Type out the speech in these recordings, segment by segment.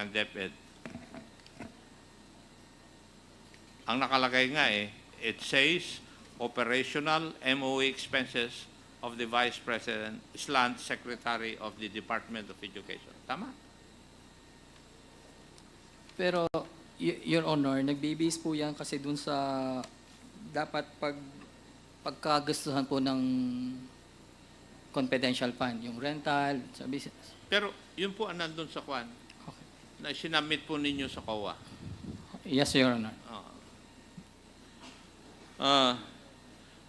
ng DepEd. Ang nakalagay nga it says operational MOE expenses of the Vice President / Secretary of the Department of Education. Tama? Pero, Your Honor, nagbe-base po yan kasi dun sa dapat pagkagastuhan po ng confidential fund, yung rental, sa business. Pero yun po ang nandun sa kwan Okay. na sinamit po ninyo sa COA. Yes, Your Honor.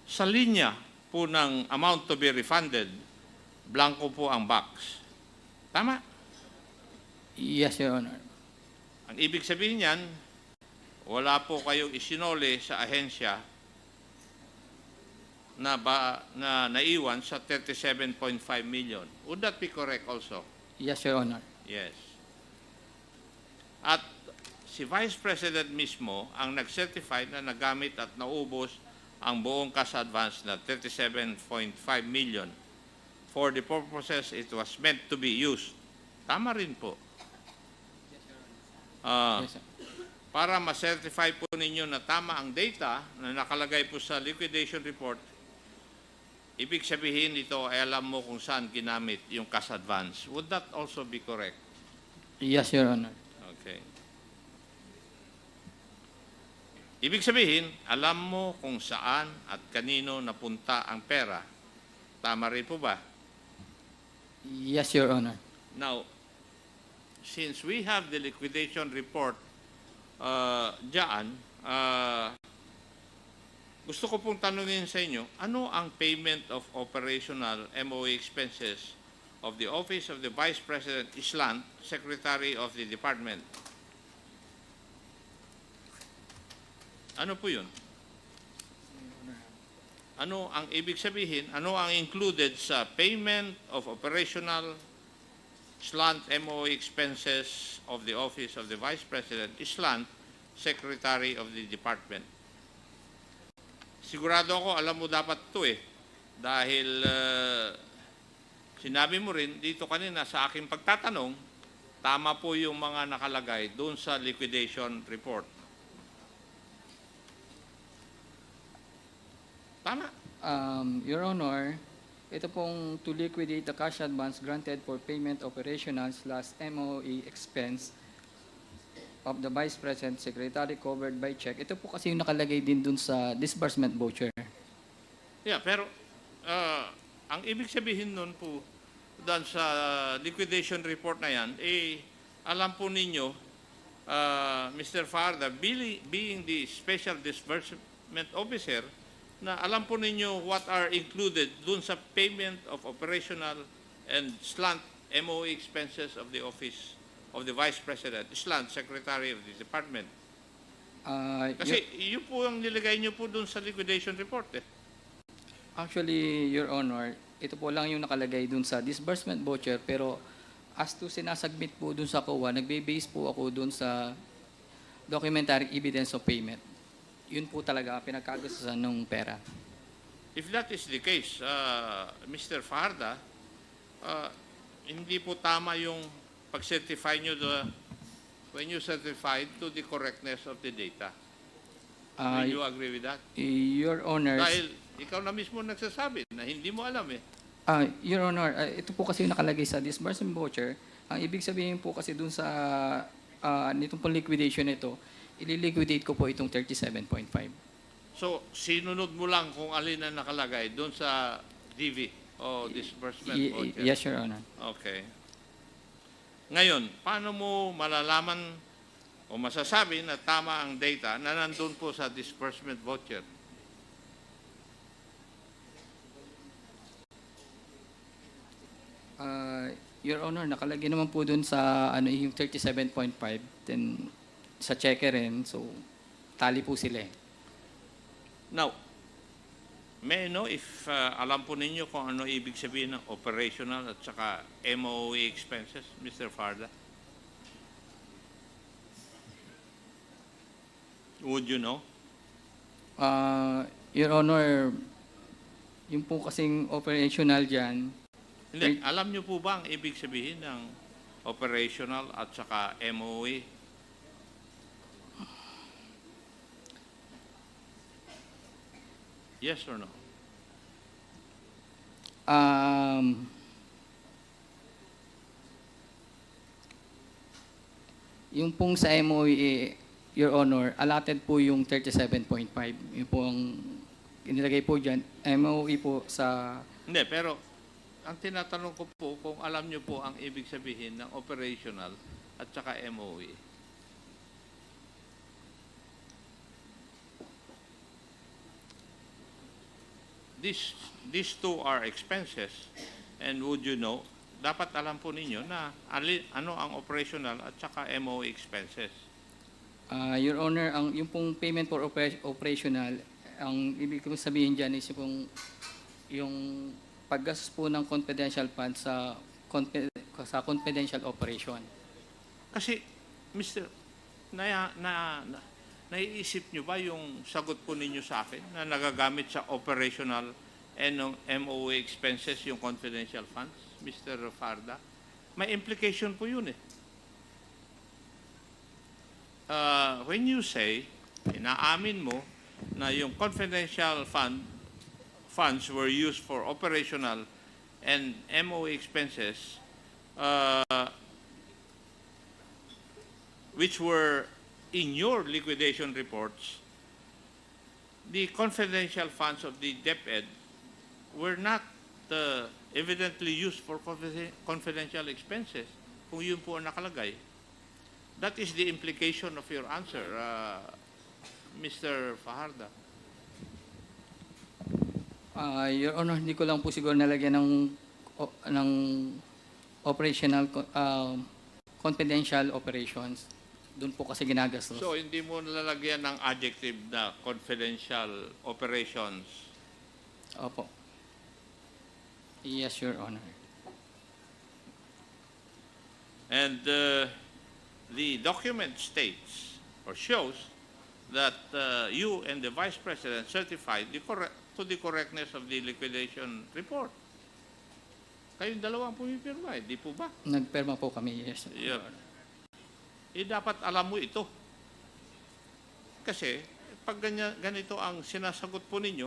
Sa linya po ng amount to be refunded, blanco po ang box. Tama? Yes, Your Honor. Ang ibig sabihin niyan, wala po kayong isinole sa ahensya na naiwan sa 37.5 million. Would that be correct also? Yes, Your Honor. Yes. At si Vice President mismo ang nag-certify na nagamit at naubos ang buong cash advance na 37.5 million for the purposes it was meant to be used. Tama rin po. Yes, sir. Para ma-certify po ninyo na tama ang data na nakalagay po sa liquidation report, ibig sabihin ito ay alam mo kung saan ginamit yung cash advance. Would that also be correct? Yes, Your Honor. Okay. Ibig sabihin, alam mo kung saan at kanino napunta ang pera. Tama rin po ba? Yes, Your Honor. Now, since we have the liquidation report dyan, gusto ko pong tanungin sa inyo, ano ang payment of operational MOE expenses of the Office of the Vice President / Secretary of the Department? Ano po yun? Ano ang ibig sabihin? Ano ang included sa payment of operational / MOE expenses of the Office of the Vice President / Secretary of the Department? Sigurado ako, alam mo dapat ito dahil sinabi mo rin dito kanina sa aking pagtatanong, tama po yung mga nakalagay doon sa liquidation report. Tama? Your Honor, ito pong to liquidate the cash advance granted for payment operational / MOE expense of the Vice President Secretary covered by check. Ito po kasi yung nakalagay din dun sa disbursement voucher. Yeah, pero ang ibig sabihin nun po doon sa liquidation report na yan, alam po ninyo, Mr. Farda, being the Special Disbursement Officer, na alam po ninyo what are included dun sa payment of operational and / MOE expenses of the Office of the Vice President / Secretary of the Department. Kasi yun po ang nilagay nyo po dun sa liquidation report Actually, Your Honor, ito po lang yung nakalagay dun sa disbursement voucher, pero as to sinasubmit po dun sa COA, nagbe-base po ako dun sa documentary evidence of payment. Yun po talaga pinagkagastusan ng pera. If that is the case, Mr. Farda, hindi po tama yung pag-certify nyo when you certified to the correctness of the data. Do you agree with that? Your Honor, Dahil ikaw na mismo nagsasabi na hindi mo alam Your Honor, ito po kasi yung nakalagay sa disbursement voucher. Ang ibig sabihin po kasi dun sa nitong pong liquidation nito, ililiquidate ko po itong 37.5. So, sinunod mo lang kung alin ang nakalagay doon sa DV o disbursement voucher? Yes, Your Honor. Okay. Ngayon, paano mo malalaman o masasabi na tama ang data na nandun po sa disbursement voucher? Your Honor, nakalagay naman po dun sa yung 37.5, then sa checker rin, so tali po sila Now, may I know if alam po ninyo kung ano ibig sabihin ng operational at saka MOE expenses, Mr. Farda? Would you know? Your Honor, yung po kasing operational dyan, Hindi, alam niyo po ba ang ibig sabihin ng operational at saka MOE? Yes or no? Yung pong sa MOE, Your Honor, allotted po yung 37.5. Yung pong inilagay po dyan, MOE po sa... Hindi, pero ang tinatanong ko po kung alam nyo po ang ibig sabihin ng operational at saka MOE. These two are expenses, and would you know, dapat alam po ninyo na ano ang operational at saka MOE expenses. Your Honor, yung pong payment for operational, ang ibig kong sabihin dyan is yung paggastos po ng confidential fund sa confidential operation. Kasi, Mr. Naiisip nyo ba yung sagot po ninyo sa akin na nagagamit sa operational and MOE expenses yung confidential funds, Mr. Farda? May implication po yun eh. When you say, inaamin mo na yung confidential funds were used for operational and MOE expenses, which were in your liquidation reports, the confidential funds of the DepEd were not evidently used for confidential expenses, kung yun po ang nakalagay. That is the implication of your answer, Mr. Fajarda. Your Honor, hindi ko lang po siguro nalagyan ng operational confidential operations. Doon po kasi ginagastos. So, hindi mo nalalagyan ng adjective na confidential operations? Opo. Yes, Your Honor. And the document states or shows that you and the Vice President certified to the correctness of the liquidation report. Kayong dalawang pumipirma, di po ba? Nagperma po kami, yes. Your Yep. Honor. Dapat alam mo ito. Kasi, pag ganito ang sinasagot po ninyo,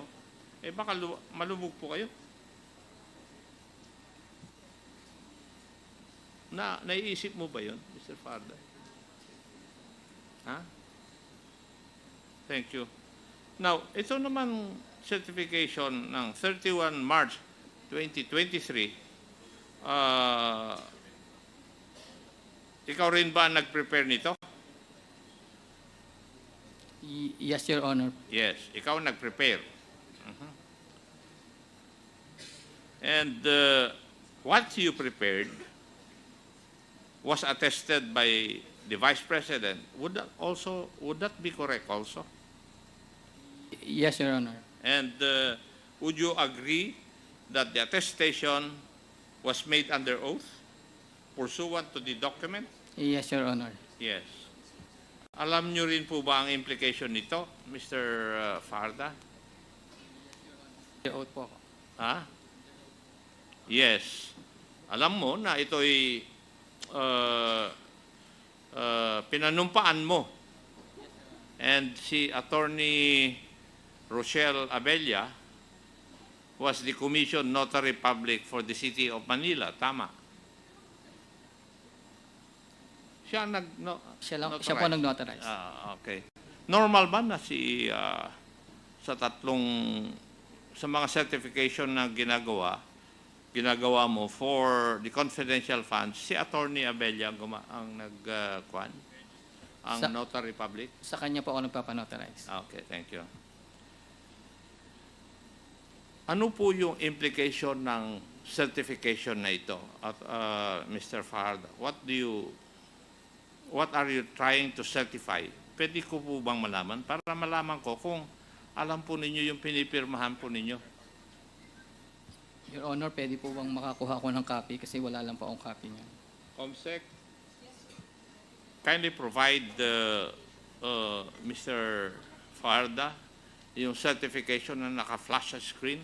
baka malubog po kayo. Naiisip mo ba yun, Mr. Farda? Ha? Thank you. Now, ito naman certification ng 31 March 2023, ikaw rin ba nag-prepare nito? Yes, Your Honor. Yes, ikaw nag-prepare. And what you prepared was attested by the Vice President. Would that be correct also? Yes, Your Honor. And would you agree that the attestation was made under oath pursuant to the document? Yes, Your Honor. Yes. Alam nyo rin po ba ang implication nito, Mr. Farda? Oath po ako. Ha? Yes. Alam mo na ito'y pinanumpaan mo. And si Attorney Rochelle Abella was the Commission Notary Public for the City of Manila. Tama. Siya Siya po nag-notarize. Okay. Normal ba na sa mga certification na ginagawa mo for the confidential funds, si Attorney Abella ang Notary Public? Sa kanya po ako nagpapanotarize. Okay, thank you. Ano po yung implication ng certification na ito, Mr. Fajardo? What are you trying to certify? Pwede ko po bang malaman para malaman ko kung alam po ninyo yung pinipirmahan po ninyo? Your Honor, pwede po bang makakuha ko ng copy kasi wala lang po akong copy niya. Comsec, kindly provide Mr. Farda yung certification na naka-flash sa screen.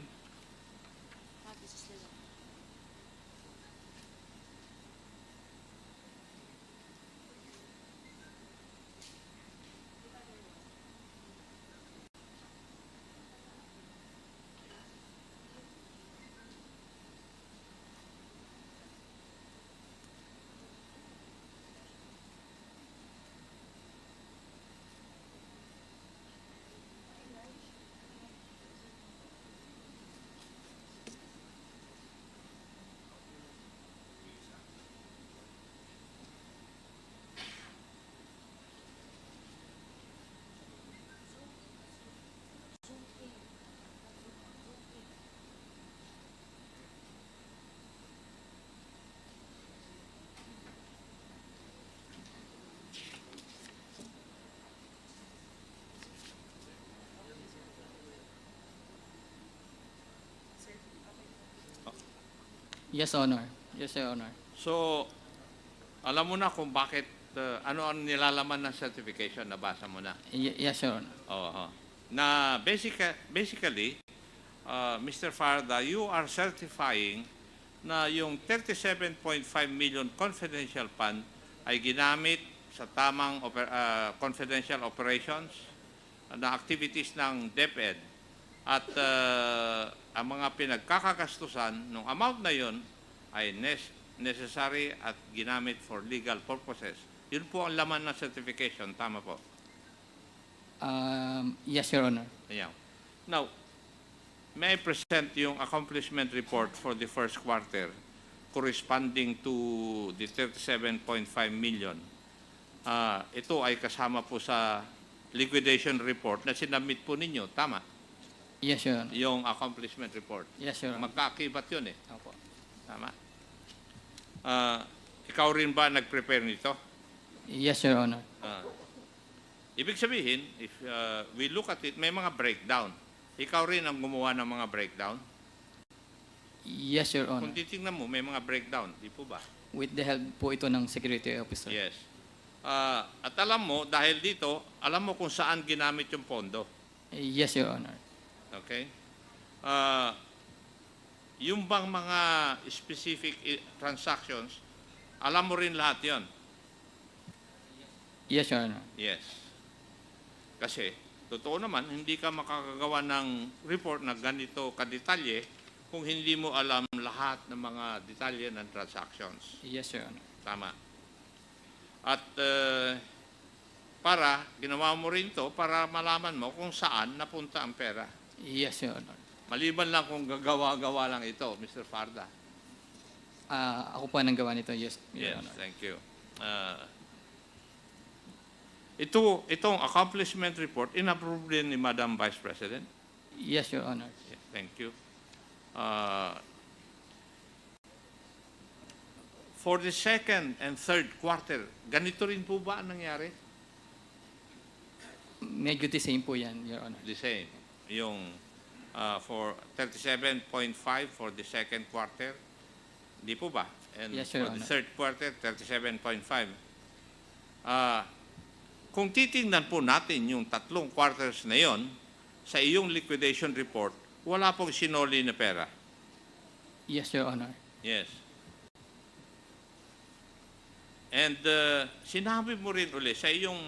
Yes, Honor. Yes, Your Honor. So, alam mo na kung bakit, ano ang nilalaman ng certification, nabasa mo na. Yes, Your Honor. Oo. Na basically, Mr. Farda, you are certifying na yung 37.5 million confidential fund ay ginamit sa tamang confidential operations na activities ng DepEd at ang mga pinagkakagastusan ng amount na yon ay necessary at ginamit for legal purposes. Yun po ang laman ng certification. Tama po. Yes, Your Honor. Ayan. Now, may I present yung accomplishment report for the first quarter corresponding to the 37.5 million. Ito ay kasama po sa liquidation report na sinabmit po ninyo. Tama? Yes, Your Honor. Yung accomplishment report. Yes, Your Honor. Magkaakibat yun eh. Opo. Tama? Ikaw rin ba nag-prepare nito? Yes, Your Honor. Ibig sabihin, if we look at it, may mga breakdown. Ikaw rin ang gumawa ng mga breakdown? Yes, Your Honor. Kung titingnan mo, may mga breakdown. Di po ba? With the help po ito ng security officer. Yes. At alam mo, dahil dito, alam mo kung saan ginamit yung pondo. Yes, Your Honor. Okay? Yung bang mga specific transactions, alam mo rin lahat yon. Yes, Your Honor. Yes. Kasi, totoo naman, hindi ka makakagawa ng report na ganito kadetalye kung hindi mo alam lahat ng mga detalye ng transactions. Yes, Your Honor. Tama. At ginawa mo rin to para malaman mo kung saan napunta ang pera. Yes, Your Honor. Maliban Maliban lang kung gagawa-gawa lang ito, Mr. Farda. Ako po ang gawa nito. Yes, Your Yes, Honor. thank you. Itong accomplishment report, in-approve din ni Madam Vice President. Yes, Your Honor. Yeah, thank you. For the second and third quarter, ganito rin po ba ang nangyari? Medyo the same po yan, Your Honor. The same. Yung for 37.5 for the second quarter, di po ba? And Yes, Your for the Honor. third quarter, 37.5. Kung titingnan po natin yung tatlong quarters na yon, sa iyong liquidation report, wala pong sinoli na pera. Yes, Your Honor. Yes. And sinabi mo rin uli sa iyong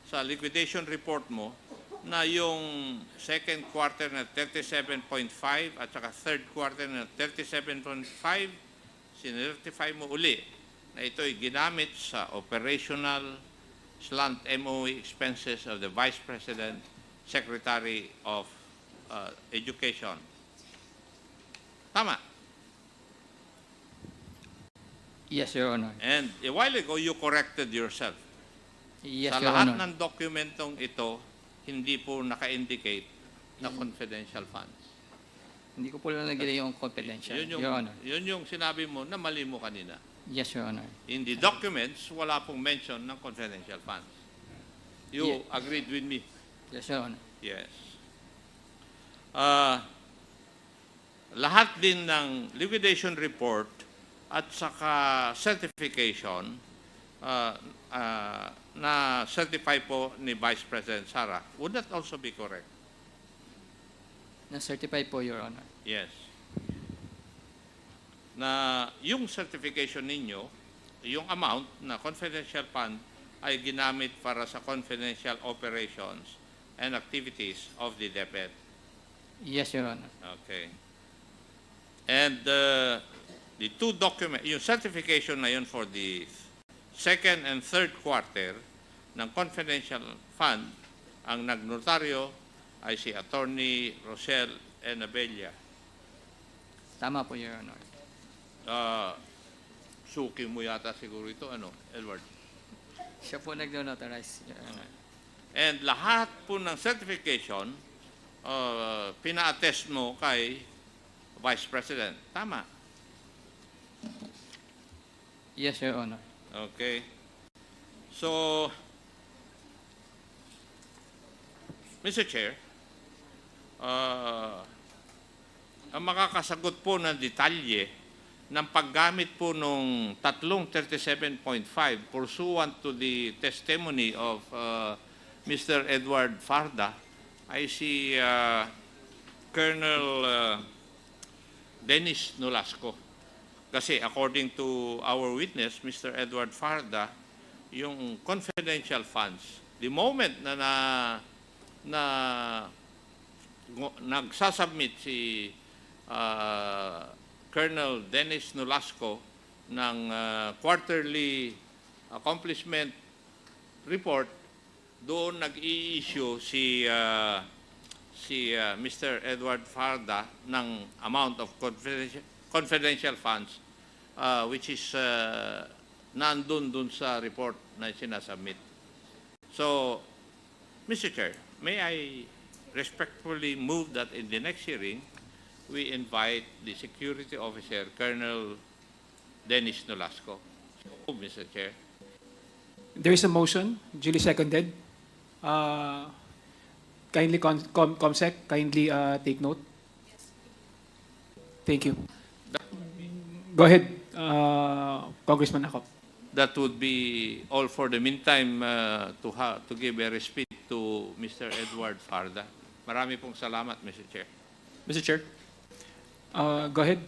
sa liquidation report mo na yung second quarter na 37.5 at saka third quarter na 37.5, sinertify mo uli na ito'y ginamit sa operational slant MOE expenses of the Vice President, Secretary of Education. Tama. Yes, Your Honor. And a while ago, you corrected yourself. Yes, Sa Your lahat Honor. ng dokumentong ito, hindi po naka-indicate na confidential funds. Hindi ko po nalagay yung confidential, Yun Your Honor. yun yung sinabi mo na mali mo kanina. Yes, Your Honor. In the documents, wala pong mention ng confidential funds. You agreed with me? Yes, Your Honor. Yes. Lahat din ng liquidation report at saka certification na certify po ni Vice President Sara, would that also be correct? Na-certify po, Your Honor. Yes. Na yung certification ninyo, yung amount na confidential fund ay ginamit para sa confidential operations and activities of the DepEd. Yes, Your Honor. Okay. And the two documents, yung certification na yun for the second and third quarter ng confidential fund, ang nagnotaryo ay si Attorney Rosel Enabella. Tama po, Your Honor. Suki mo yata siguro ito, Edward? Siya po nag-notarize, Your Honor. And lahat po ng certification, pina-attest mo kay Vice President. Tama. Yes, Your Honor. Okay. So, Mr. Chair, ang makakasagot po ng detalye ng paggamit po nung tatlong 37.5 pursuant to the testimony of Mr. Edward Farda ay si Colonel Dennis Nolasco. Kasi according to our witness, Mr. Edward Farda, yung confidential funds, the moment na nagsasubmit si Colonel Dennis Nolasco ng quarterly accomplishment report, doon nag-i-issue si Mr. Edward Farda ng amount of confidential funds which is nandun dun sa report na sinasubmit. So, Mr. Chair, may I respectfully move that in the next hearing, we invite the security officer, Colonel Dennis Nolasco. So, Mr. Chair. There is a motion, duly seconded. Kindly, Comsec, kindly take note. Thank you. Go ahead, Congressman Acop. That would be all for the meantime to give a respite to Mr. Edward Farda. Marami pong salamat, Mr. Chair. Mr. Chair, Go ahead,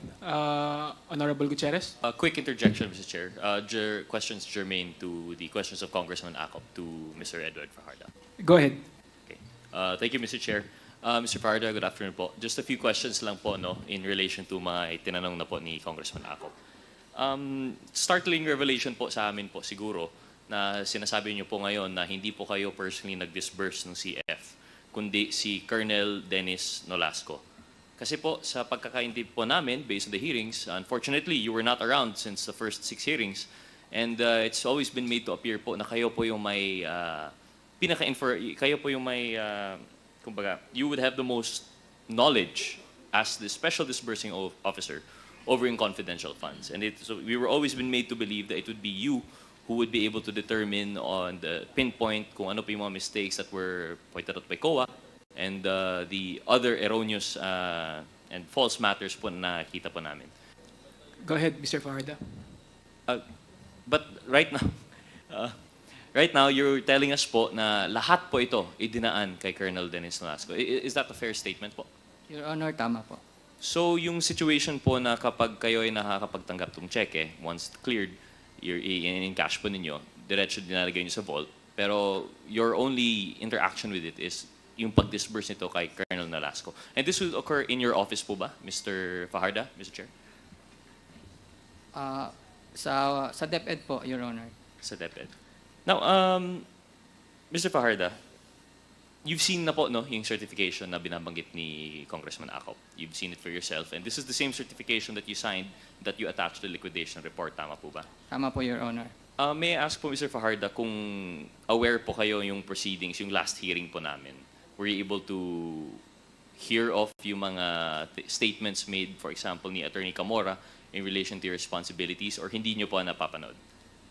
Honorable Gutierrez. a quick interjection, Mr. Chair. Questions germane to the questions of Congressman Acop to Mr. Edward Fajardo. Go ahead. Okay. Thank you, Mr. Chair. Mr. Fajardo, good afternoon po. Just a few questions lang po, no, in relation to mga tinanong na po ni Congressman Acop. Startling revelation po sa amin po siguro na sinasabi niyo po ngayon na hindi po kayo personally nag-disburse ng CF, kundi si Colonel Dennis Nolasco. Kasi po, sa pagkakaintindi po namin, based on the hearings, unfortunately, you were not around since the first 6 hearings. And it's always been made to appear po na kayo po yung may, kayo po yung may, kumbaga, you would have the most knowledge as the special disbursing officer over in confidential funds. And so we were always been made to believe that it would be you who would be able to determine on the pinpoint kung ano po yung mga mistakes that were pointed out by COA, and the other erroneous and false matters po na nakita po namin. Go ahead, Mr. Fajardo. But right now, you're telling us po na lahat po ito idinaan kay Colonel Dennis Nolasco. Is that a fair statement po? Your Honor, tama po. So yung situation po na kapag kayo ay nakakapagtanggap ng cheque, once cleared, in cash po ninyo, diretso dinalagay nyo sa vault, pero your only interaction with it is yung pag-disburse nito kay Colonel Nolasco. And this will occur in your office po ba, Mr. Fajardo, Mr. Chair? Sa DepEd po, Your Honor. Sa DepEd. Now, Mr. Fajardo, you've seen na po, no, yung certification na binabanggit ni Congressman Acop. You've seen it for yourself. And this is the same certification that you signed that you attached to the liquidation report. Tama po ba? Tama po, Your Honor. May I ask po, Mr. Fajardo, kung aware po kayo yung proceedings, yung last hearing po namin? Were you able to hear of yung mga statements made, for example, ni Attorney Kamara in relation to your responsibilities, or hindi nyo po napapanood?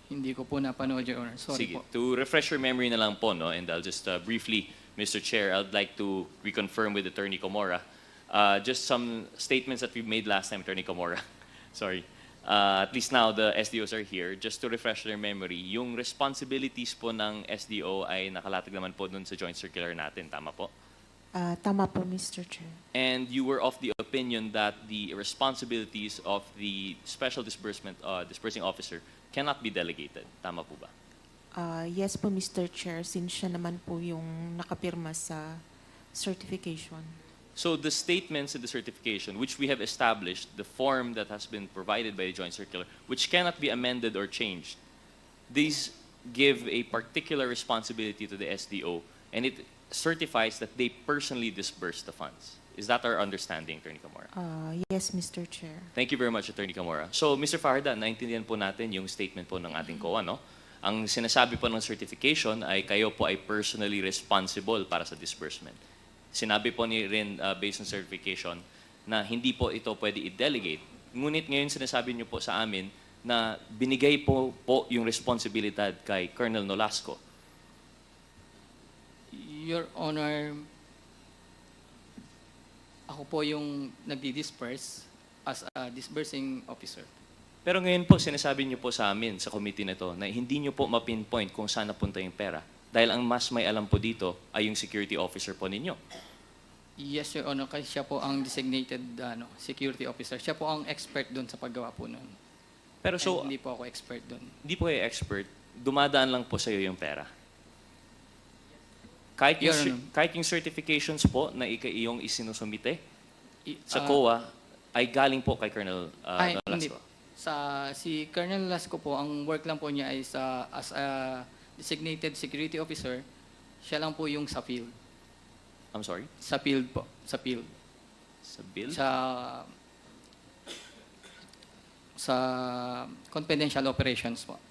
Hindi ko po napanood, Your Honor. Sorry Sige, po. to refresh your memory na lang po, no, and I'll just briefly, Mr. Chair, I'd like to reconfirm with Attorney Kamara just some statements that we made last time, Attorney Kamara. Sorry. At least now the SDOs are here. Just to refresh their memory, yung responsibilities po ng SDO ay nakalatag naman po dun sa joint circular natin. Tama po? Tama po, Mr. Chair. And you were of the opinion that the responsibilities of the special disbursing officer cannot be delegated. Tama po ba? Yes po, Mr. Chair, since siya naman po yung nakapirma sa certification. So the statements in the certification, which we have established, the form that has been provided by the joint circular, which cannot be amended or changed, these give a particular responsibility to the SDO, and it certifies that they personally disburse the funds. Is that our understanding, Attorney Kamara? Yes, Mr. Chair. Thank you very much, Attorney Kamara. So, Mr. Fajardo, naintindihan po natin yung statement po ng ating COA, no? Ang sinasabi po ng certification ay kayo po ay personally responsible para sa disbursement. Sinabi po ni rin, based on certification, na hindi po ito pwede i-delegate. Ngunit ngayon sinasabi niyo po sa amin na binigay po yung responsibilidad kay Colonel Nolasco. Your Honor, Ako po yung nagdi-disperse as a disbursing officer. Pero ngayon po, sinasabi niyo po sa amin, sa committee na to, na hindi niyo po mapinpoint kung saan napunta yung pera. Dahil ang mas may alam po dito ay yung security officer po ninyo. Yes, Your Honor, kasi siya po ang designated security officer. Siya po ang expert doon sa paggawa po nun. Pero so, And hindi po ako expert doon. hindi po kayo expert, dumadaan lang po sa iyo yung pera. Kahit yung, Your Honor. kahit yung certifications po na iyong isinusumite sa Ah, COA ay galing po kay Colonel Ay, hindi. Nolasco. Si Colonel Lasco po, ang work lang po niya ay as a designated security officer, siya lang po yung sa field. I'm sorry? Sa field po. Sa field. Sa bill? Sa confidential operations po.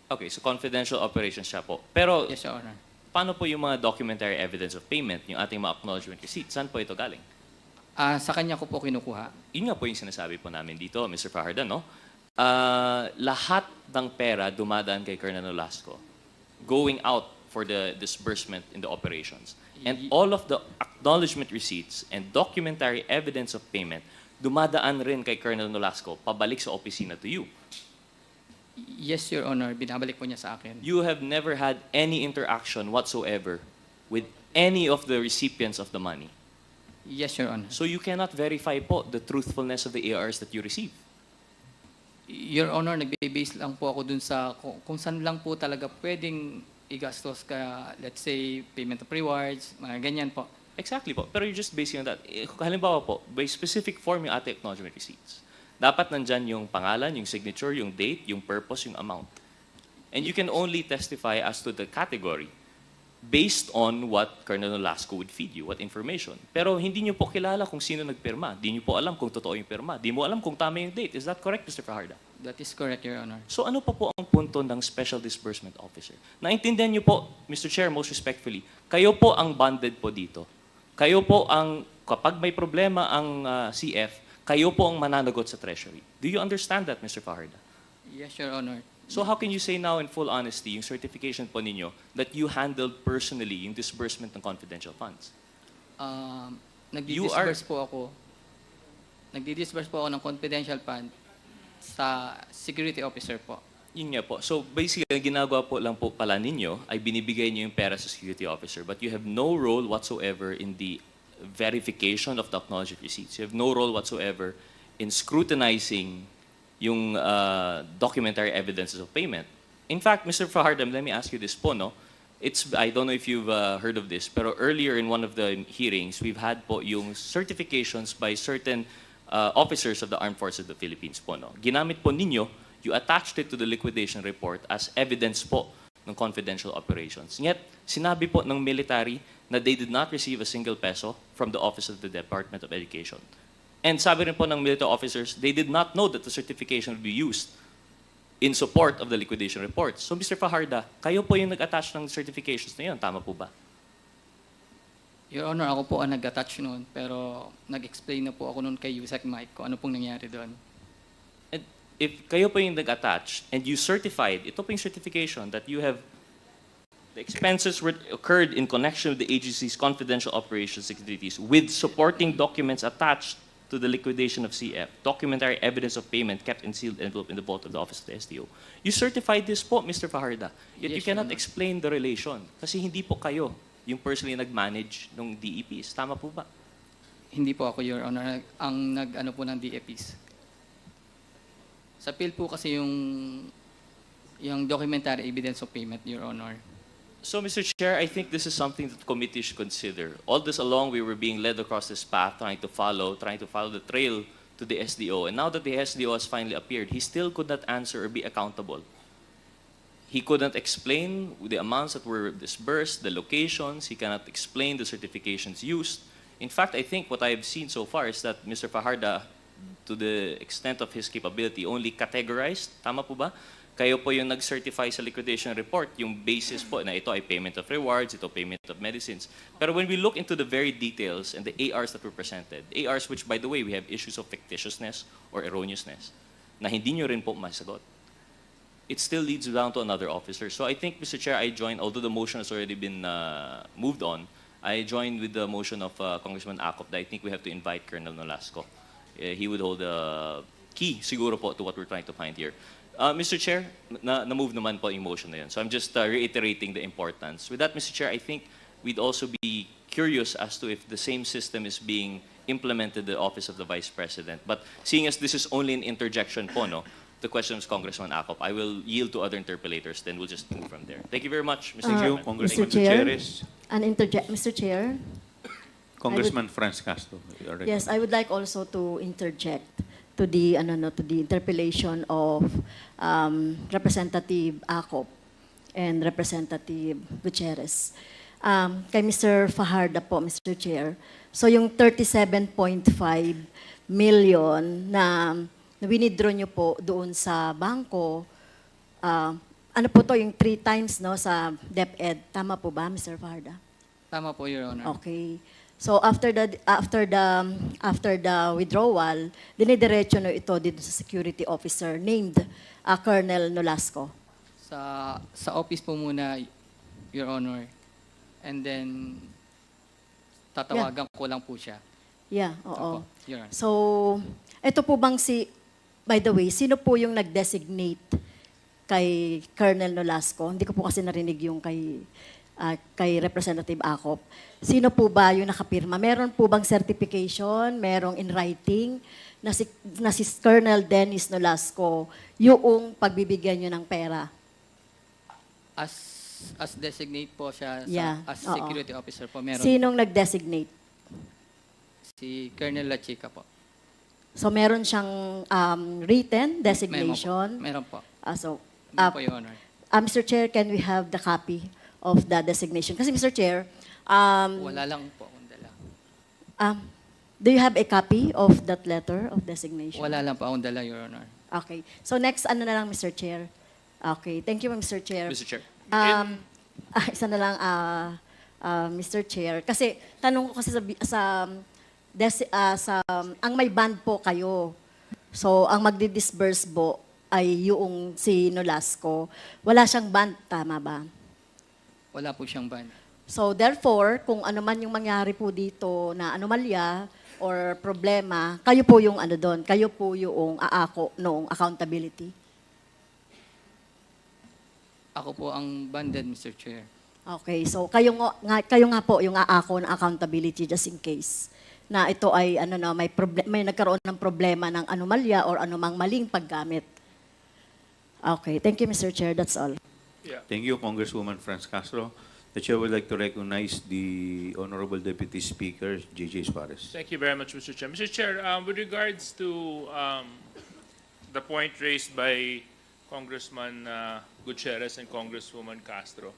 Okay, so confidential operations siya po. Pero Yes, Your Honor. paano po yung mga documentary evidence of payment, yung ating mga acknowledgement receipt? Saan po ito galing? Sa kanya ko po kinukuha. Yun nga po yung sinasabi po namin dito, Mr. Fajardo, no? Lahat ng pera dumadaan kay Colonel Nolasco, going out for the disbursement in the operations. And all of the acknowledgement receipts and documentary evidence of payment dumadaan rin kay Colonel Nolasco, pabalik sa opisina to you. Yes, Your Honor. Binabalik po niya sa akin. You have never had any interaction whatsoever with any of the recipients of the money. Yes, Your Honor. So you cannot verify po the truthfulness of the ARs that you receive. Your Honor, nagbe-base lang po ako dun sa kung saan lang po talaga pwedeng igastos ka, let's say, payment of rewards, mga ganyan po. Exactly po. Pero you're just basing on that. Halimbawa po, by specific form yung ating acknowledgement receipts. Dapat nandyan yung pangalan, yung signature, yung date, yung purpose, yung amount. And you can only testify as to the category based on what Colonel Nolasco would feed you, what information. Pero hindi niyo po kilala kung sino nagpirma. Hindi niyo po alam kung totoo yung pirma. Hindi mo alam kung tama yung date. Is that correct, Mr. Fajardo? That is correct, Your Honor. So ano pa po ang punto ng Special Disbursement Officer? Naintindihan niyo po, Mr. Chair, most respectfully, kayo po ang bonded po dito. Kayo po ang, kapag may problema ang CF, kayo po ang mananagot sa Treasury. Do you understand that, Mr. Fajardo? Yes, Your Honor. So how can you say now in full honesty, yung certification po ninyo, that you handled personally yung disbursement ng confidential funds? Nagdi-disburse po ako. Nagdi-disburse po ako ng confidential fund sa security officer po. Yun nga po. So basically, ang ginagawa po lang po pala ninyo ay binibigay niyo yung pera sa security officer, but you have no role whatsoever in the verification of the acknowledged receipts. You have no role whatsoever in scrutinizing yung documentary evidences of payment. In fact, Mr. Fajardo, let me ask you this po, no? I don't know if you've heard of this, pero earlier in one of the hearings, we've had po yung certifications by certain officers of the Armed Forces of the Philippines po, no? Ginamit po ninyo, you attached it to the liquidation report as evidence po ng confidential operations. Yet, sinabi po ng military na they did not receive a single peso from the Office of the Department of Education. And sabi rin po ng military officers, they did not know that the certification would be used in support of the liquidation report. So, Mr. Fajardo, kayo po yung nag-attach ng certifications na yun. Tama po ba? Your Honor, ako po ang nag-attach noon, pero nag-explain na po ako noon kay Yusek Mike kung ano pong nangyari doon. And if kayo po yung nag-attach and you certified, ito po yung certification that you have the expenses were occurred in connection with the agency's confidential operations activities with supporting documents attached to the liquidation of CF, documentary evidence of payment kept in sealed envelope in the vault of the office of the SDO. You certified this po, Mr. Fajardo. Yet you Yes, cannot Your Honor. explain the relation. Kasi hindi po kayo yung personally nag-manage ng DEPs. Tama po ba? Hindi po ako, Your Honor, ang nag-ano po ng DFPs. Sa PIL po kasi yung documentary evidence of payment, Your Honor. So, Mr. Chair, I think this is something that the committee should consider. All this along, we were being led across this path, trying to follow the trail to the SDO. And now that the SDO has finally appeared, he still could not answer or be accountable. He couldn't explain the amounts that were disbursed, the locations. He cannot explain the certifications used. In fact, I think what I've seen so far is that Mr. Fajardo, to the extent of his capability, only categorized. Tama po ba? Kayo po yung nag-certify sa liquidation report, yung basis po na ito ay payment of rewards, ito payment of medicines. Pero when we look into the very details and the ARs that were presented, ARs which, by the way, we have issues of fictitiousness or erroneousness, na hindi nyo rin po masagot, it still leads down to another officer. So I think, Mr. Chair, I join, although the motion has already been moved on, I joined with the motion of Congressman Acop that I think we have to invite Colonel Nolasco. He would hold the key siguro po to what we're trying to find here. Mr. Chair, na-move naman po yung motion na yun. So I'm just reiterating the importance. With that, Mr. Chair, I think we'd also be curious as to if the same system is being implemented in the Office of the Vice President. But seeing as this is only an interjection po, no, the question of Congressman Acop, I will yield to other interpellators, then we'll just move from there. Thank you very much, Mr. Thank you, Chairman. Congressman Mr. Chair. Gutierrez. Mr. Chair, Congressman Franz Castro. you are yes, I would like also to interject to the interpellation of Representative Acop and Representative Gutierrez. Kay Mr. Fajarda po, Mr. Chair. So yung 37.5 million na winidraw nyo po doon sa bangko, ano po to yung 3 times no sa DepEd. Tama po ba, Mr. Fajarda? Tama po, Your Honor. Okay. So after the withdrawal, dinidiretso na ito dito sa security officer named Colonel Nolasco. Sa office po muna, Your Honor. And then, tatawagan ko lang po siya. Yeah, oo. Opo, Your Honor. So, ito po bang by the way, sino po yung nag-designate kay Colonel Nolasco? Hindi ko po kasi narinig yung kay Representative Acop. Sino po ba yung nakapirma? Meron po bang certification? Merong in writing na si Colonel Dennis Nolasco yung pagbibigyan nyo ng pera? As designate po siya Yeah, as oo. security officer po, meron Sinong nag-designate? si Colonel La Chica po. So meron siyang written designation. Meron po. So, Meron po, Your Honor. Mr. Chair, can we have the copy of the designation? Kasi Mr. Chair, Wala lang po akong dala. do you have a copy of that letter of designation? Wala lang po akong dala, Your Honor. Okay. So next, ano na lang, Mr. Chair? Okay. Thank you, Mr. Chair. Mr. Chair. Isa na lang, Mr. Chair. Kasi tanong ko kasi ang may band po kayo. So, ang magdi-disburse po ay yung si Nolasco. Wala siyang band, tama ba? Wala po siyang ban. So, therefore, kung ano man yung mangyari po dito na anomalya or problema, kayo po yung ano doon, kayo po yung aako noong accountability. Ako po ang banded, Mr. Chair. Okay, so kayo nga po yung aako ng accountability just in case na ito ay may nagkaroon ng problema ng anomalya or anumang maling paggamit. Okay, thank you, Mr. Chair. That's all. Thank you, Congresswoman Franz Castro. The Chair would like to recognize the Honorable Deputy Speaker, J.J. Suarez. Thank you very much, Mr. Chair. Mr. Chair, with regards to the point raised by Congressman Gutierrez and Congresswoman Castro,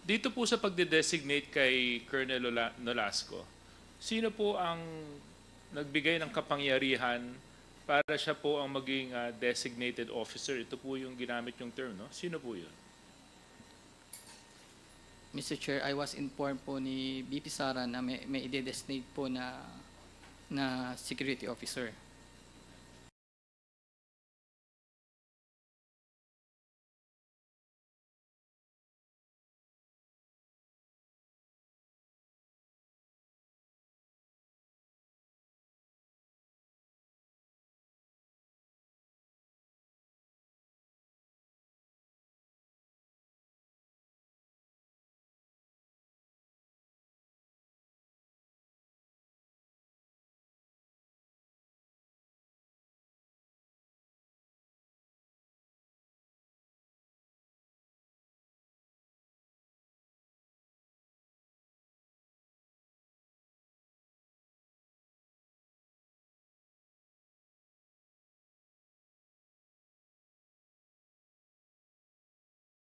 dito po sa pagde-designate kay Colonel Nolasco, sino po ang nagbigay ng kapangyarihan para siya po ang maging designated officer? Ito po yung ginamit yung term, no? Sino po yun? Mr. Chair, I was informed po ni BP Sara na may i-designate po na security officer.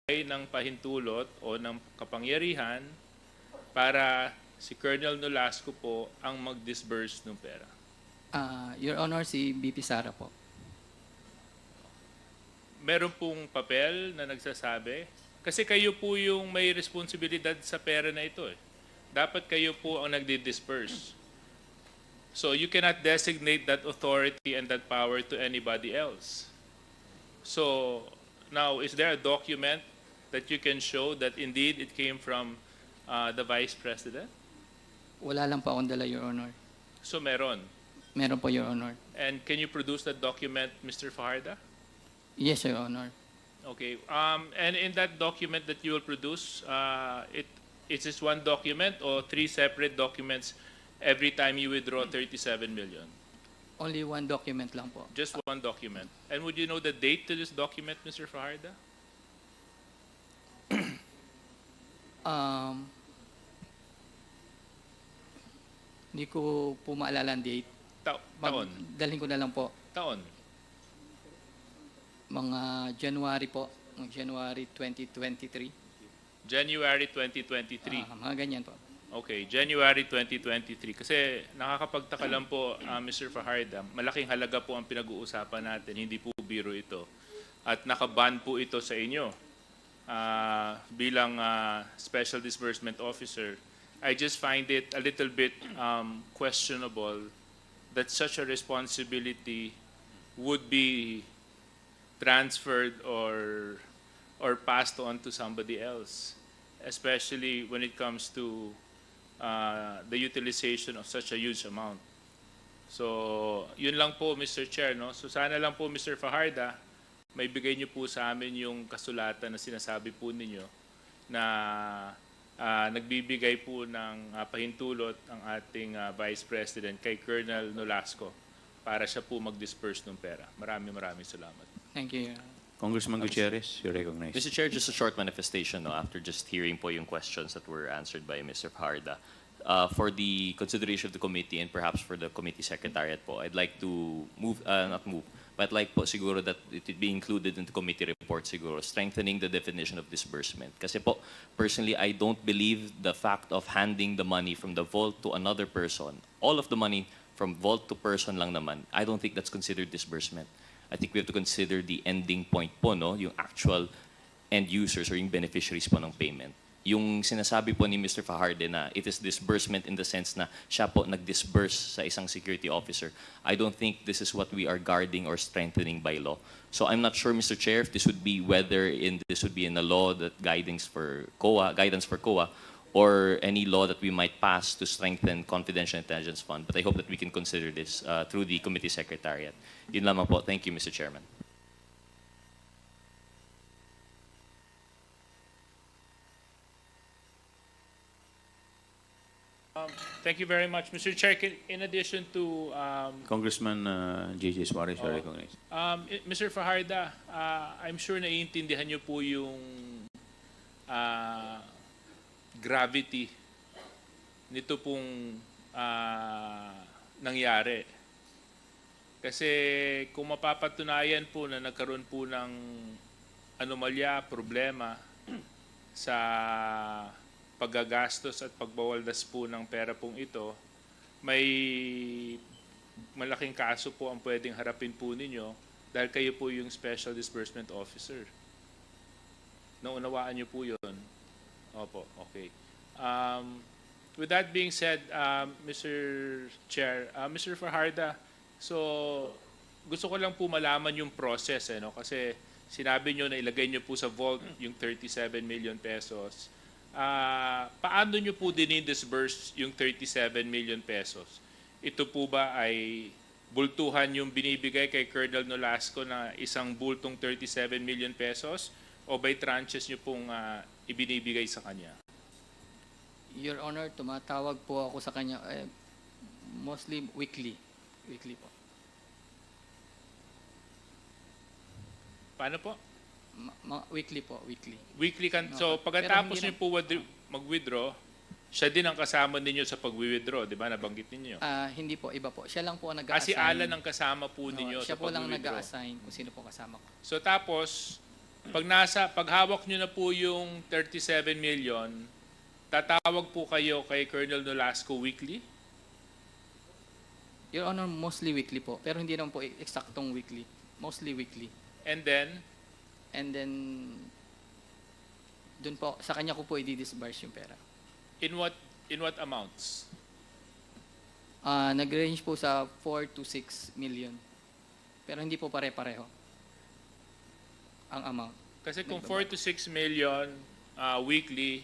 Ng pahintulot o ng kapangyarihan para si Colonel Nolasco po ang mag-disburse ng pera. Your Honor, si BP Sara po. Meron pong papel na nagsasabi, kasi kayo po yung may responsibilidad sa pera na ito. Dapat kayo po ang nagdi-disburse. So you cannot designate that authority and that power to anybody else. So now, is there a document that you can show that indeed it came from the Vice President? Wala lang po akong dala, Your Honor. So meron. Meron po, Your Honor. And can you produce that document, Mr. Fajarda? Yes, Your Honor. Okay. And in that document that you will produce, it's just one document or three separate documents every time you withdraw 37 million? Only one document lang po. Just one document. And would you know the date to this document, Mr. Fajarda? Hindi ko po maalala ang date. Taon. Dalhin ko na lang po. Taon. Mga January po. January 2023. January 2023. Mga ganyan po. Okay, January 2023. Kasi nakakapagtaka lang po, Mr. Fajarda, malaking halaga po ang pinag-uusapan natin, hindi po biro ito. At nakaban po ito sa inyo. Bilang Special Disbursement Officer, I just find it a little bit questionable that such a responsibility would be transferred or passed on to somebody else, especially when it comes to the utilization of such a huge amount. So, yun lang po, Mr. Chair. No? So, sana lang po, Mr. Fajarda, may bigay niyo po sa amin yung kasulatan na sinasabi po ninyo na nagbibigay po ng pahintulot ang ating Vice President kay Colonel Nolasco para siya po mag-disperse ng pera. Maraming salamat. Thank you, Your Honor. Congressman Gutierrez, you're recognized. Mr. Chair, just a short manifestation no, after just hearing po yung questions that were answered by Mr. Fajarda. For the consideration of the committee and perhaps for the committee secretariat po, I'd like to but like po siguro that it would be included in the committee report siguro, strengthening the definition of disbursement. Kasi po, personally, I don't believe the fact of handing the money from the vault to another person, all of the money from vault to person lang naman, I don't think that's considered disbursement. I think we have to consider the ending point po, no? Yung actual end users or yung beneficiaries po ng payment. Yung sinasabi po ni Mr. Fajardo na it is disbursement in the sense na siya po nag-disburse sa isang security officer, I don't think this is what we are guarding or strengthening by law. So I'm not sure, Mr. Chair, if this would be this would be in a law that guidance for COA, or any law that we might pass to strengthen confidential intelligence fund. But I hope that we can consider this through the committee secretariat. Yun lamang po. Thank you, Mr. Chairman. Thank you very much, Mr. Chair. In addition to Congressman J.J. Suarez, you're recognized. Mr. Fajarda, I'm sure naiintindihan niyo po yung gravity nito pong nangyari. Kasi kung mapapatunayan po na nagkaroon po ng anomalya, problema sa paggagastos at pagbawaldas po ng pera pong ito, may malaking kaso po ang pwedeng harapin po ninyo dahil kayo po yung Special Disbursement Officer. Naunawaan niyo po yun? Opo, okay. With that being said, Mr. Chair, Mr. Fajarda, so gusto ko lang po malaman yung process, no? Kasi sinabi nyo na ilagay nyo po sa vault yung 37 million pesos. Paano nyo po dinidisburse yung 37 million pesos? Ito po ba ay bultuhan yung binibigay kay Colonel Nolasco na isang bultong 37 million pesos o by tranches nyo pong ibinibigay sa kanya? Your Honor, tumatawag po ako sa kanya mostly weekly. Weekly po. Paano po? Weekly po, weekly. Weekly kan. No, So pagkatapos pero niyo po mag-withdraw, siya din ang kasama ninyo sa pag-withdraw, di ba? Nabanggit ninyo. Hindi po, iba po. Siya lang po ang Kasi nag-assign. Alan ang kasama po ninyo Siya sa po lang pag-withdraw. nag-assign kung sino po kasama ko. So tapos, pag hawak nyo na po yung 37 million, tatawag po kayo kay Colonel Nolasco weekly? Your Honor, mostly weekly po. Pero hindi naman po eksaktong weekly. Mostly weekly. And then, dun po, sa kanya ko po i-disburse yung pera. in what amounts? Nag-range po sa 4 to 6 million. Pero hindi po pare-pareho ang amount. Kasi kung 4 to 6 million weekly,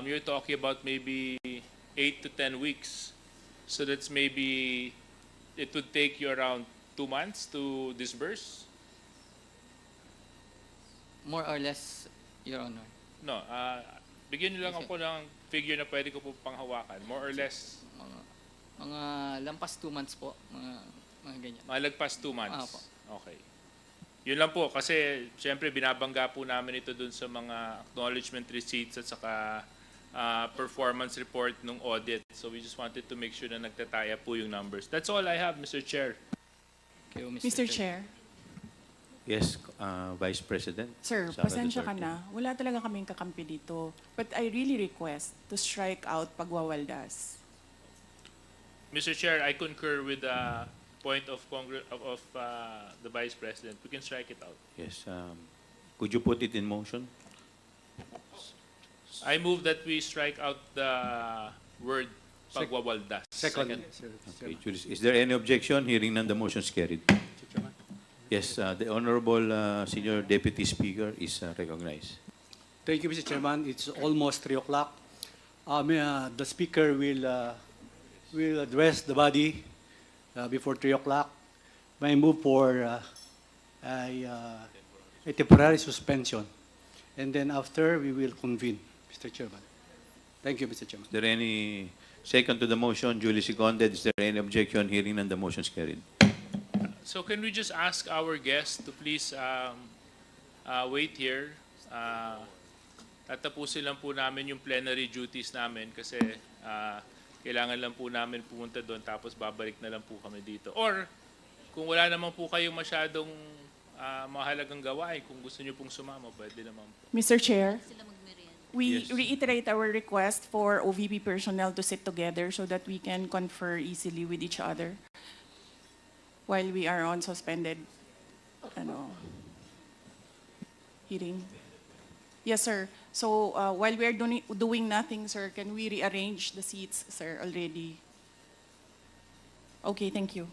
you're talking about maybe 8 to 10 weeks. So that's maybe, it would take you around 2 months to disburse? More or less, Your Honor. No, bigyan niyo lang Yes, ako ng figure na pwede ko po panghawakan. More or less, Mga lampas 2 months po, mga ganyan. malagpas 2 months. Opo. Okay. Yun lang po, kasi siyempre binabangga po namin ito dun sa mga acknowledgement receipts at saka performance report ng audit. So we just wanted to make sure na nagtataya po yung numbers. That's all I have, Mr. Chair. Thank you, Mr. Chair, Yes, Vice President. sir, Sara pasensya ka Duterte. na. Wala talaga kaming kakampi dito. But I really request to strike out pagwawaldas. Mr. Chair, I concur with the point of the Vice President. We can strike it out. Yes. Could you put it in motion? I move that we strike out the word pagwawaldas. Second. Okay, Julius, is there any objection? Hearing none, the motion is carried. Yes, the Honorable Senior Deputy Speaker is recognized. Thank you, Mr. Chairman. It's almost 3 o'clock. The Speaker will address the body before 3 o'clock. May move for a temporary suspension. And then after, we will convene, Mr. Chairman. Thank you, Mr. Chairman. Is there any second to the motion? Duly seconded. Is there any objection? Hearing none, the motion is carried. So can we just ask our guests to please wait here? Tatapusin lang po namin yung plenary duties namin kasi kailangan lang po namin pumunta doon tapos babalik na lang po kami dito. Or kung wala naman po kayong masyadong mahalagang gawain, kung gusto niyo pong sumama, pwede naman po. Mr. Chair, we Yes. reiterate our request for OVP personnel to sit together so that we can confer easily with each other while we are on suspended hearing. Yes, sir. So while we are doing nothing, sir, can we rearrange the seats, sir, already? Okay, thank you.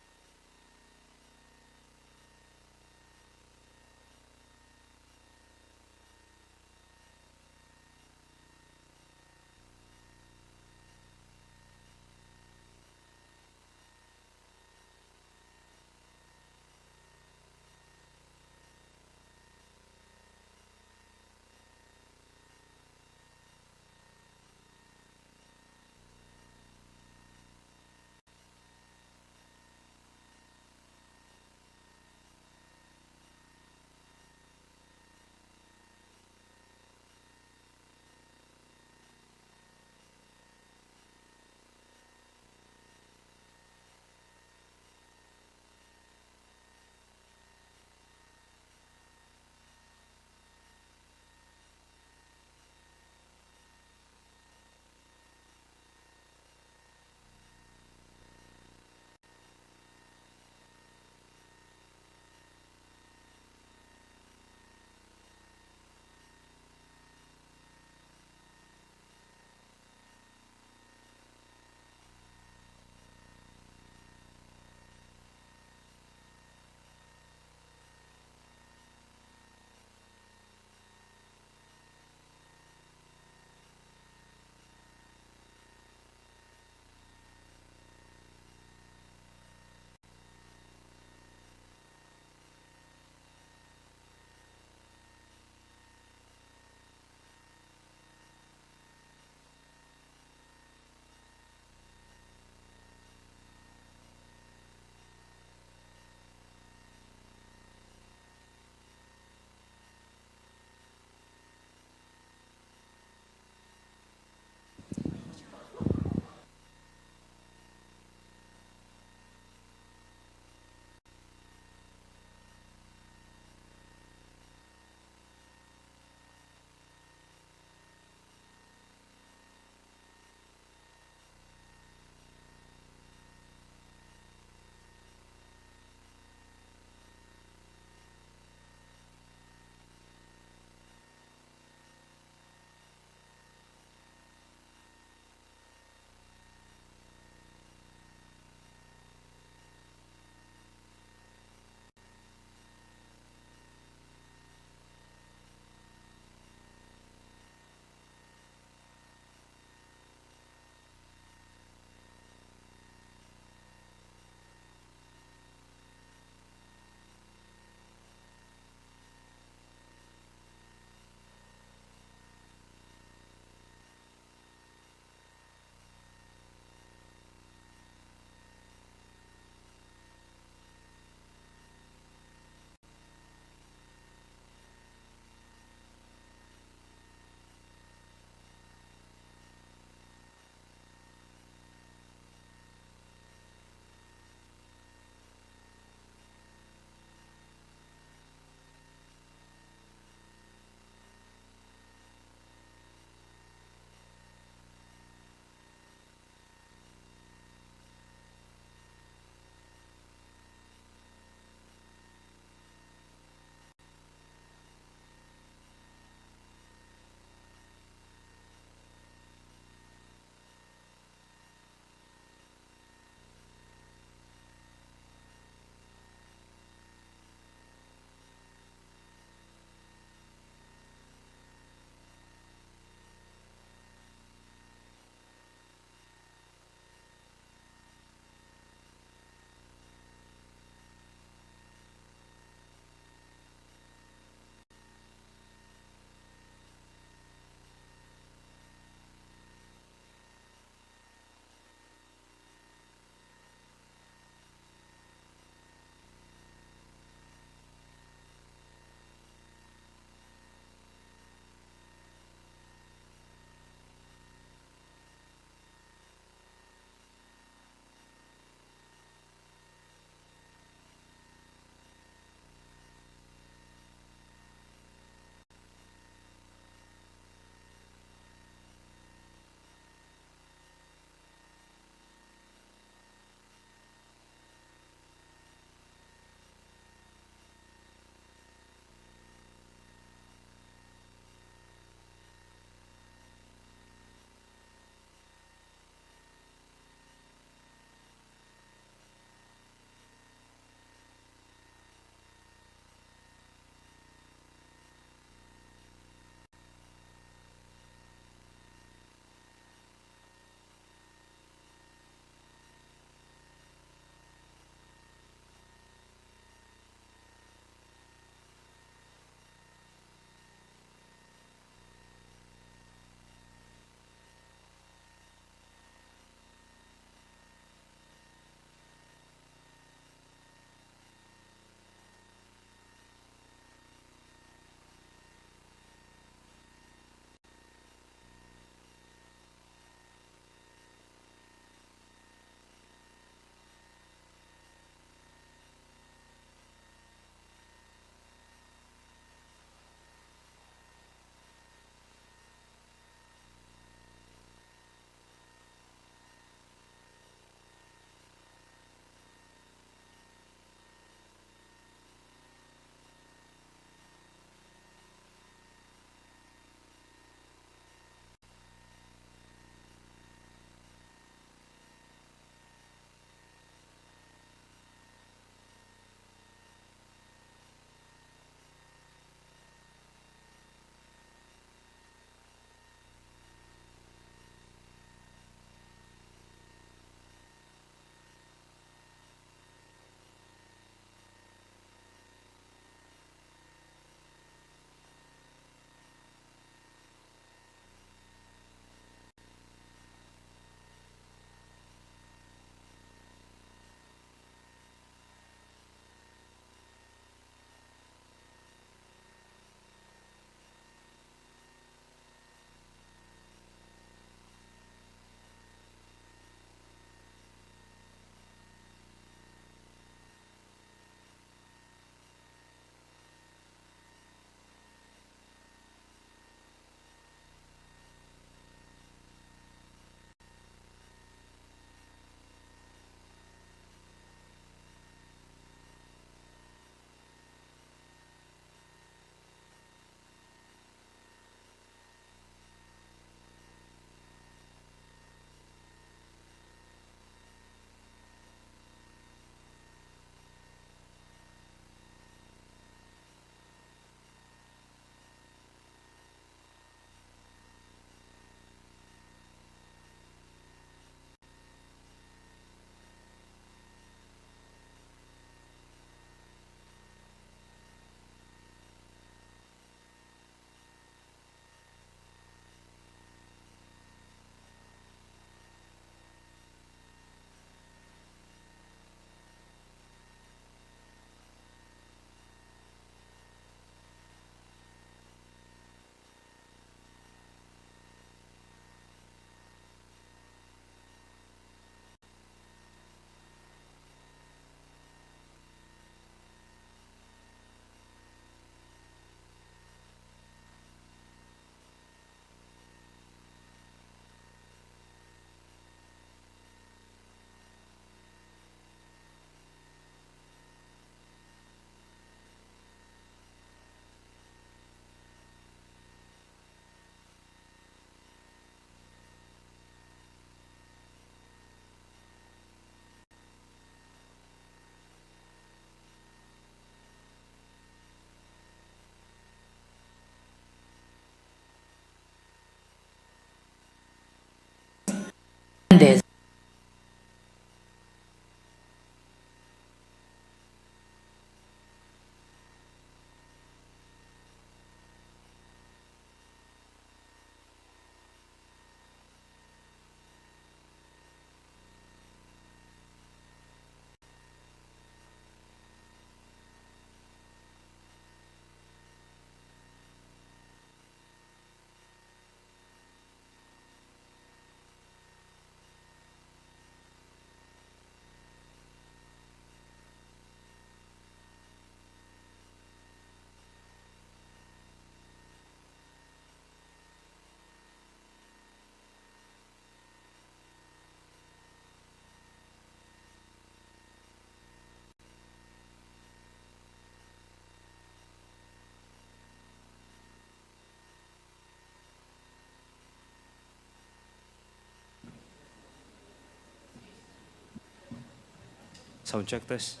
Sound check test.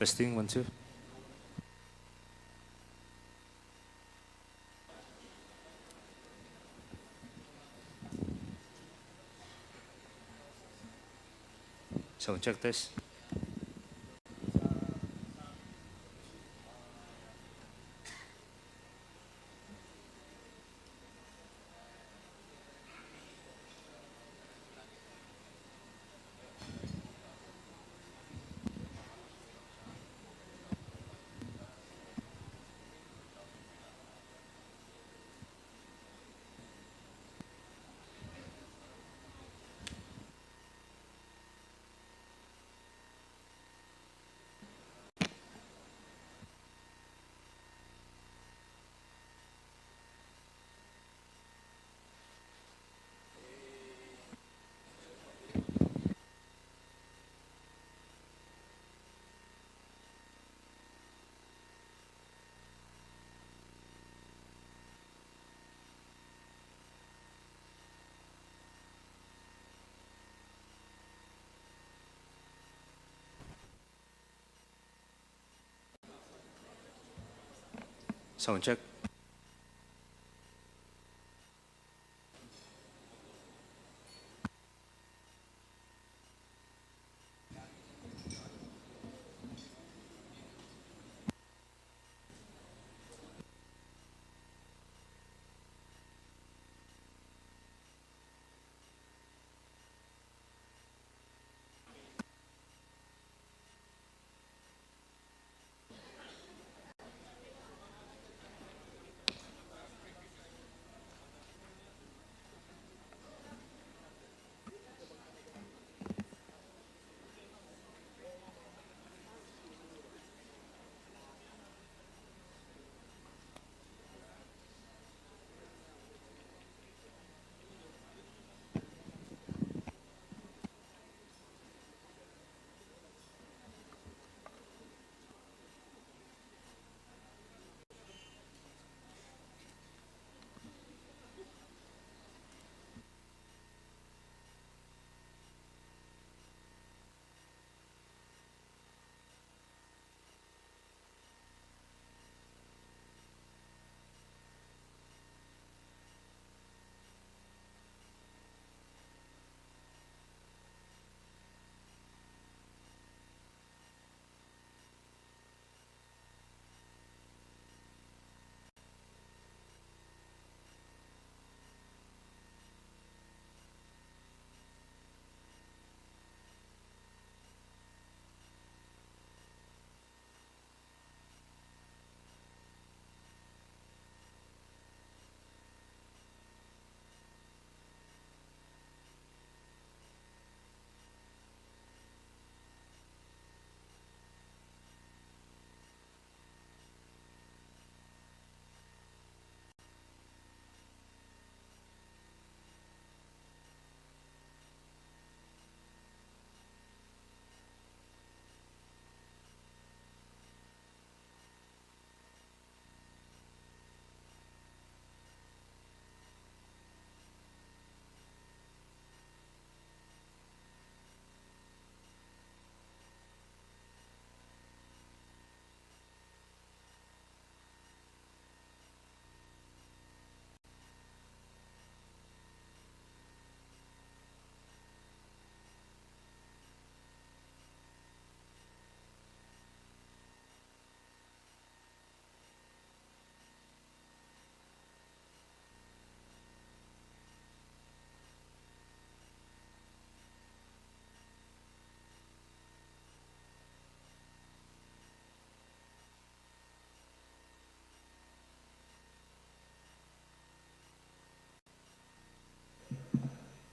Testing, 1, 2. Sound check test. Sound check.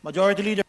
Majority Leader.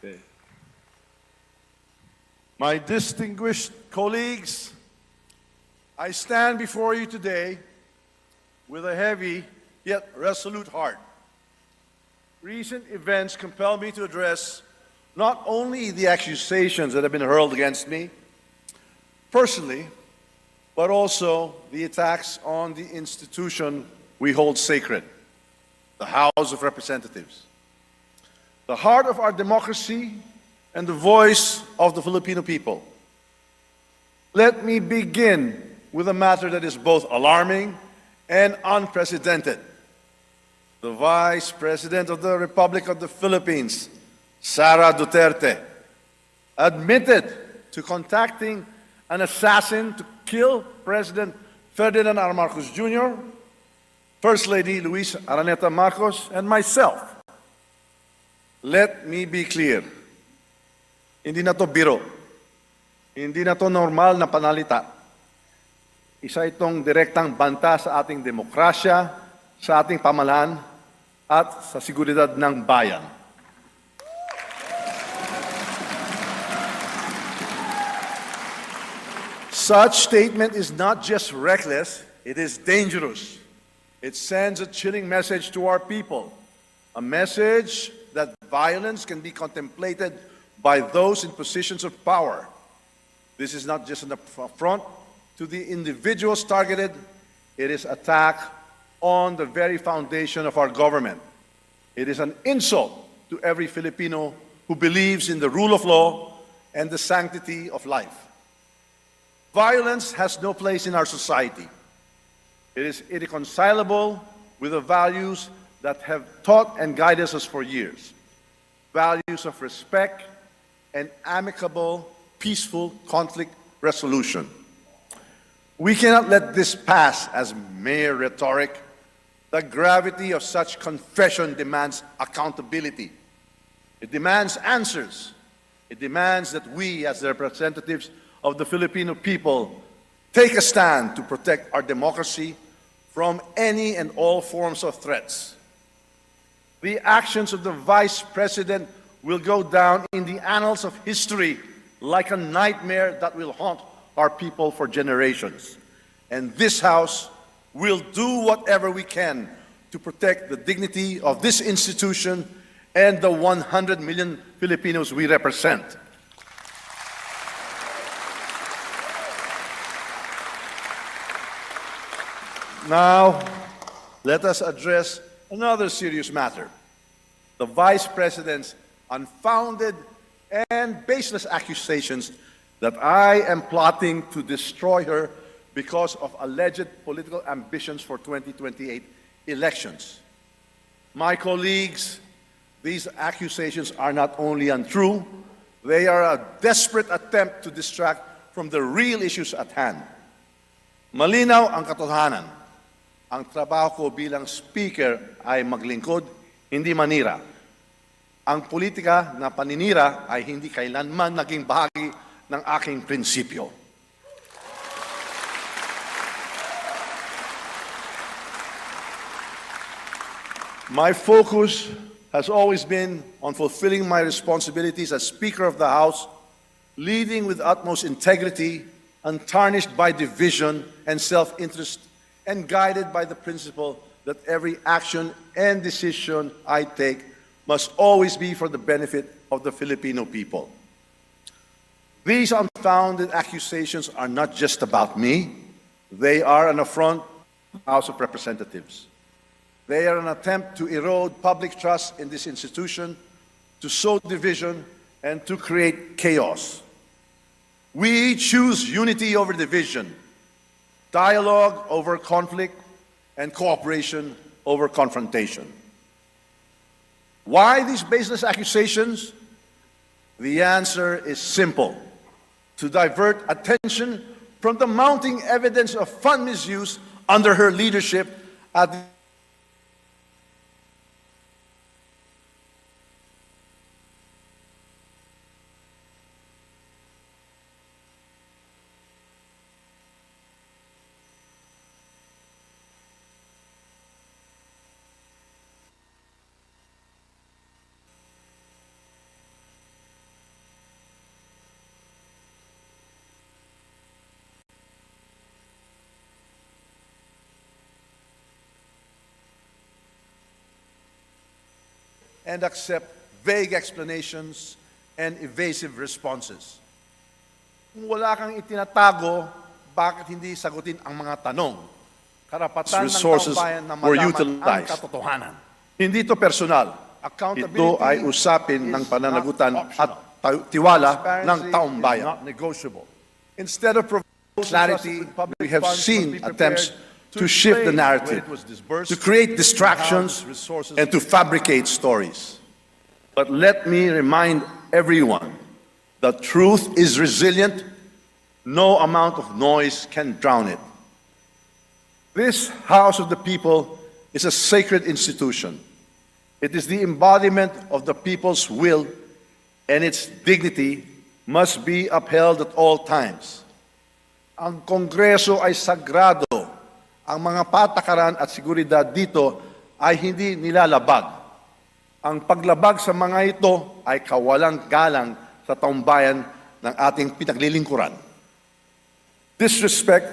Okay. My distinguished colleagues, I stand before you today with a heavy yet resolute heart. Recent events compel me to address not only the accusations that have been hurled against me personally, but also the attacks on the institution we hold sacred, the House of Representatives, the heart of our democracy and the voice of the Filipino people. Let me begin with a matter that is both alarming and unprecedented. The Vice President of the Republic of the Philippines, Sara Duterte, admitted to contacting an assassin to kill President Ferdinand R. Marcos Jr., First Lady Luis Araneta Marcos, and myself. Let me be clear. Hindi na to biro. Hindi na to normal na panalita. Isa itong direktang banta sa ating demokrasya, sa ating pamahalaan, at sa seguridad ng bayan. Such statement is not just reckless, it is dangerous. It sends a chilling message to our people, a message that violence can be contemplated by those in positions of power. This is not just an affront to the individuals targeted, it is attack on the very foundation of our government. It is an insult to every Filipino who believes in the rule of law and the sanctity of life. Violence has no place in our society. It is irreconcilable with the values that have taught and guided us for years. Values of respect and amicable, peaceful conflict resolution. We cannot let this pass as mere rhetoric. The gravity of such confession demands accountability. It demands answers. It demands that we, as the representatives of the Filipino people, take a stand to protect our democracy from any and all forms of threats. The actions of the Vice President will go down in the annals of history like a nightmare that will haunt our people for generations. And this House will do whatever we can to protect the dignity of this institution and the 100 million Filipinos we represent. Now, let us address another serious matter. The Vice President's unfounded and baseless accusations that I am plotting to destroy her because of alleged political ambitions for 2028 elections. My colleagues, these accusations are not only untrue, they are a desperate attempt to distract from the real issues at hand. Malinaw ang katotohanan. Ang trabaho ko bilang speaker ay maglingkod, hindi manira. Ang politika na paninira ay hindi kailanman naging bahagi ng aking prinsipyo. My focus has always been on fulfilling my responsibilities as Speaker of the House, leading with utmost integrity, untarnished by division and self-interest, and guided by the principle that every action and decision I take must always be for the benefit of the Filipino people. These unfounded accusations are not just about me. They are an affront to the House of Representatives. They are an attempt to erode public trust in this institution, to sow division, and to create chaos. We choose unity over division, dialogue over conflict, and cooperation over confrontation. Why these baseless accusations? The answer is simple: to divert attention from the mounting evidence of fund misuse under her leadership at the and accept vague explanations and evasive responses. Kung wala kang itinatago, bakit hindi sagutin ang mga tanong? Karapatan ng taong bayan na malaman ang katotohanan. Hindi ito personal. Ito ay usapin ng pananagutan at tiwala ng taong bayan. Instead of providing clarity, we have seen attempts to shift the narrative, to create distractions, and to fabricate stories. But let me remind everyone that truth is resilient. No amount of noise can drown it. This House of the People is a sacred institution. It is the embodiment of the people's will, and its dignity must be upheld at all times. Ang Kongreso ay sagrado. Ang mga patakaran at seguridad dito ay hindi nilalabag. Ang paglabag sa mga ito ay kawalang galang sa taong bayan ng ating pinaglilingkuran. Disrespect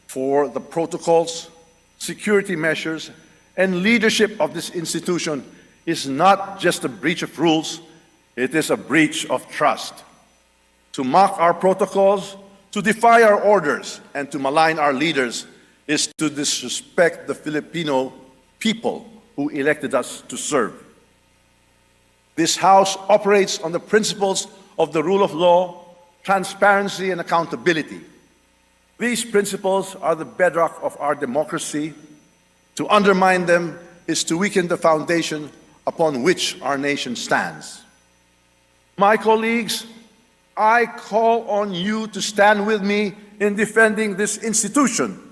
for the protocols, security measures, and leadership of this institution is not just a breach of rules, it is a breach of trust. To mock our protocols, to defy our orders, and to malign our leaders is to disrespect the Filipino people who elected us to serve. This House operates on the principles of the rule of law, transparency, and accountability. These principles are the bedrock of our democracy. To undermine them is to weaken the foundation upon which our nation stands. My colleagues, I call on you to stand with me in defending this institution.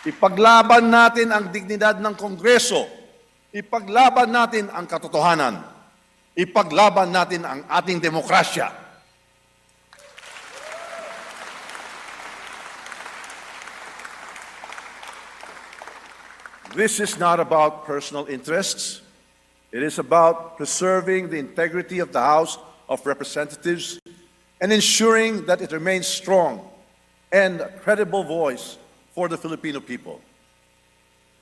Ipaglaban natin ang dignidad ng Kongreso. Ipaglaban natin ang katotohanan. Ipaglaban natin ang ating demokrasya. This is not about personal interests. It is about preserving the integrity of the House of Representatives and ensuring that it remains strong and a credible voice for the Filipino people.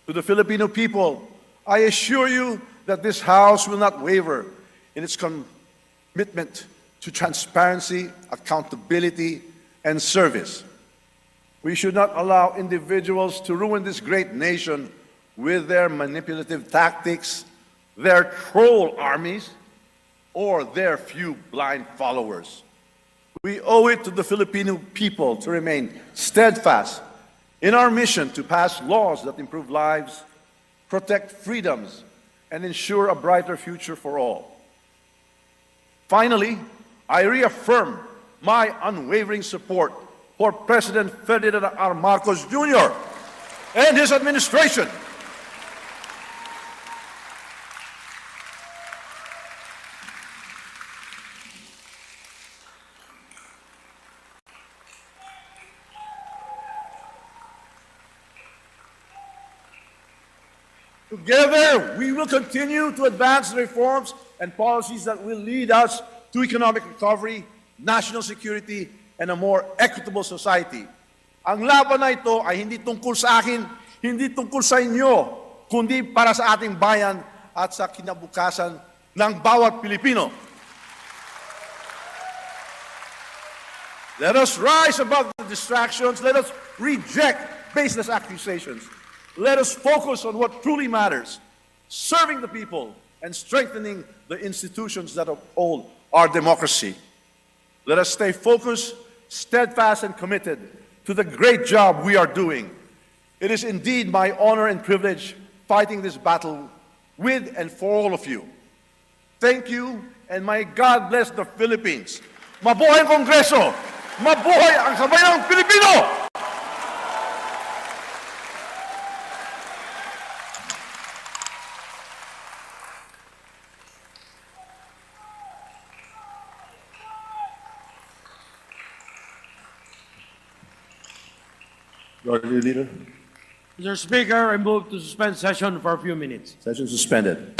To the Filipino people, I assure you that this House will not waver in its commitment to transparency, accountability, and service. We should not allow individuals to ruin this great nation with their manipulative tactics, their troll armies, or their few blind followers. We owe it to the Filipino people to remain steadfast in our mission to pass laws that improve lives, protect freedoms, and ensure a brighter future for all. Finally, I reaffirm my unwavering support for President Ferdinand R. Marcos Jr. and his administration. Together, we will continue to advance the reforms and policies that will lead us to economic recovery, national security, and a more equitable society. Ang laban na ito ay hindi tungkol sa akin, hindi tungkol sa inyo, kundi para sa ating bayan at sa kinabukasan ng bawat Pilipino. Let us rise above the distractions. Let us reject baseless accusations. Let us focus on what truly matters, serving the people and strengthening the institutions that uphold our democracy. Let us stay focused, steadfast, and committed to the great job we are doing. It is indeed my honor and privilege fighting this battle with and for all of you. Thank you, and may God bless the Philippines. Mabuhay ang Kongreso! Mabuhay ang sambayang Pilipino! Leader. Mr. Speaker, I move to suspend session for a few minutes. Session suspended.